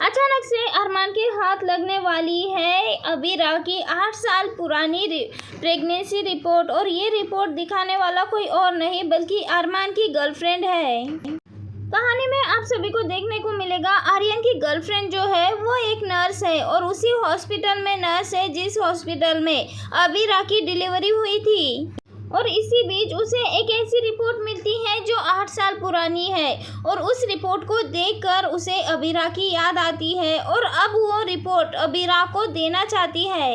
अचानक से अरमान के हाथ लगने वाली है अबीरा की 8 साल पुरानी प्रेगनेंसी रिपोर्ट, और ये रिपोर्ट दिखाने वाला कोई और नहीं बल्कि अरमान की गर्लफ्रेंड है। कहानी में आप सभी को देखने को मिलेगा आर्यन की गर्लफ्रेंड जो है वो एक नर्स है, और उसी हॉस्पिटल में नर्स है जिस हॉस्पिटल में अबीरा की डिलीवरी हुई थी। और इसी बीच उसे एक ऐसी रिपोर्ट मिलती है जो 8 साल पुरानी है, और उस रिपोर्ट को देखकर उसे अबीरा की याद आती है, और अब वो रिपोर्ट अबीरा को देना चाहती है।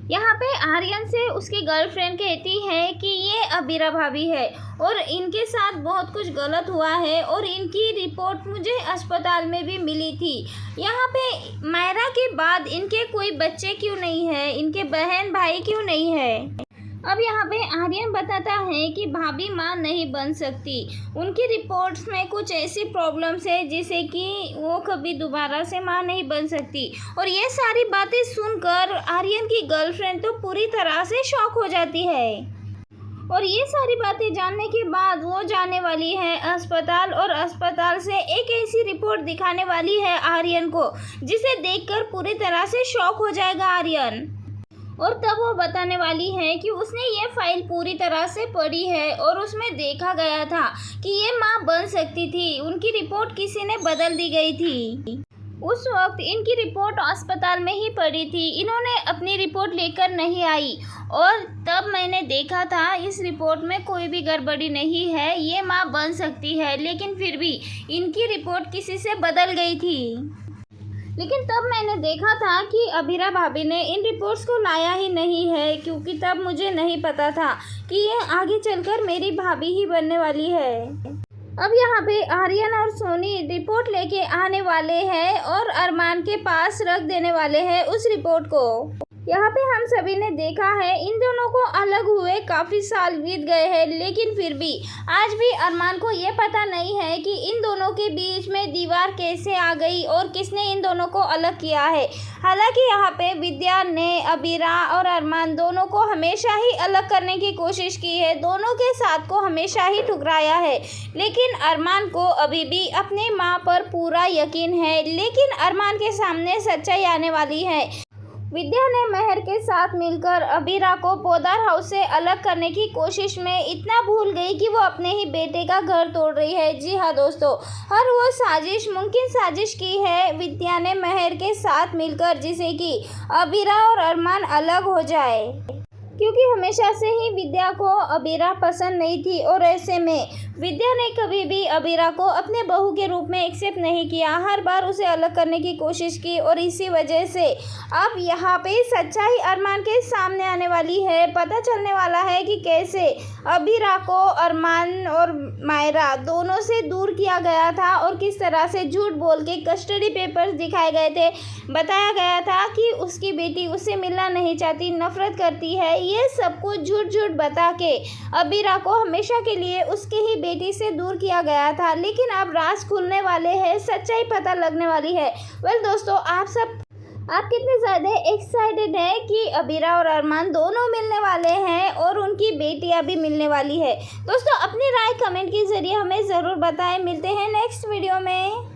यहाँ पे आर्यन से उसकी गर्लफ्रेंड कहती है कि ये अबीरा भाभी है और इनके साथ बहुत कुछ गलत हुआ है, और इनकी रिपोर्ट मुझे अस्पताल में भी मिली थी। यहाँ पे मायरा के बाद इनके कोई बच्चे क्यों नहीं है, इनके बहन भाई क्यों नहीं है। अब यहाँ पे आर्यन बताता है कि भाभी माँ नहीं बन सकती, उनकी रिपोर्ट्स में कुछ ऐसी प्रॉब्लम्स है जिसे कि वो कभी दोबारा से माँ नहीं बन सकती। और ये सारी बातें सुनकर आर्यन की गर्लफ्रेंड तो पूरी तरह से शॉक हो जाती है, और ये सारी बातें जानने के बाद वो जाने वाली है अस्पताल, और अस्पताल से एक ऐसी रिपोर्ट दिखाने वाली है आर्यन को जिसे देखकर पूरी तरह से शॉक हो जाएगा आर्यन। और तब वो बताने वाली है कि उसने ये फाइल पूरी तरह से पढ़ी है और उसमें देखा गया था कि ये माँ बन सकती थी, उनकी रिपोर्ट किसी ने बदल दी गई थी। उस वक्त इनकी रिपोर्ट अस्पताल में ही पड़ी थी, इन्होंने अपनी रिपोर्ट लेकर नहीं आई, और तब मैंने देखा था इस रिपोर्ट में कोई भी गड़बड़ी नहीं है, ये माँ बन सकती है, लेकिन फिर भी इनकी रिपोर्ट किसी से बदल गई थी। लेकिन तब मैंने देखा था कि अबीरा भाभी ने इन रिपोर्ट्स को लाया ही नहीं है, क्योंकि तब मुझे नहीं पता था कि ये आगे चलकर मेरी भाभी ही बनने वाली है। अब यहाँ पे आर्यन और सोनी रिपोर्ट लेके आने वाले हैं और अरमान के पास रख देने वाले हैं उस रिपोर्ट को। यहाँ पे हम सभी ने देखा है इन दोनों को अलग हुए काफ़ी साल बीत गए हैं, लेकिन फिर भी आज भी अरमान को ये पता नहीं है कि इन दोनों के बीच में दीवार कैसे आ गई और किसने इन दोनों को अलग किया है। हालांकि यहाँ पे विद्या ने अबीरा और अरमान दोनों को हमेशा ही अलग करने की कोशिश की है, दोनों के साथ को हमेशा ही ठुकराया है, लेकिन अरमान को अभी भी अपनी माँ पर पूरा यकीन है। लेकिन अरमान के सामने सच्चाई आने वाली है। विद्या ने मेहर के साथ मिलकर अबीरा को पोदार हाउस से अलग करने की कोशिश में इतना भूल गई कि वो अपने ही बेटे का घर तोड़ रही है। जी हाँ दोस्तों, हर वो साजिश मुमकिन साजिश की है विद्या ने मेहर के साथ मिलकर, जिसे कि अबीरा और अरमान अलग हो जाए, क्योंकि हमेशा से ही विद्या को अबीरा पसंद नहीं थी, और ऐसे में विद्या ने कभी भी अबीरा को अपने बहू के रूप में एक्सेप्ट नहीं किया, हर बार उसे अलग करने की कोशिश की, और इसी वजह से अब यहाँ पे सच्चाई अरमान के सामने आने वाली है। पता चलने वाला है कि कैसे अबीरा को अरमान और मायरा दोनों से दूर किया गया था, और किस तरह से झूठ बोल के कस्टडी पेपर्स दिखाए गए थे। बताया गया था कि उसकी बेटी उससे मिलना नहीं चाहती, नफरत करती है, ये सब कुछ झूठ बता के अबीरा को हमेशा के लिए उसके ही बेटी से दूर किया गया था। लेकिन अब राज खुलने वाले हैं, सच्चाई पता लगने वाली है। वेल दोस्तों, आप कितने ज़्यादा एक्साइटेड हैं कि अबीरा और अरमान दोनों मिलने वाले हैं और उनकी बेटियां भी मिलने वाली है। दोस्तों, अपनी राय कमेंट के ज़रिए हमें ज़रूर बताएं। मिलते हैं नेक्स्ट वीडियो में।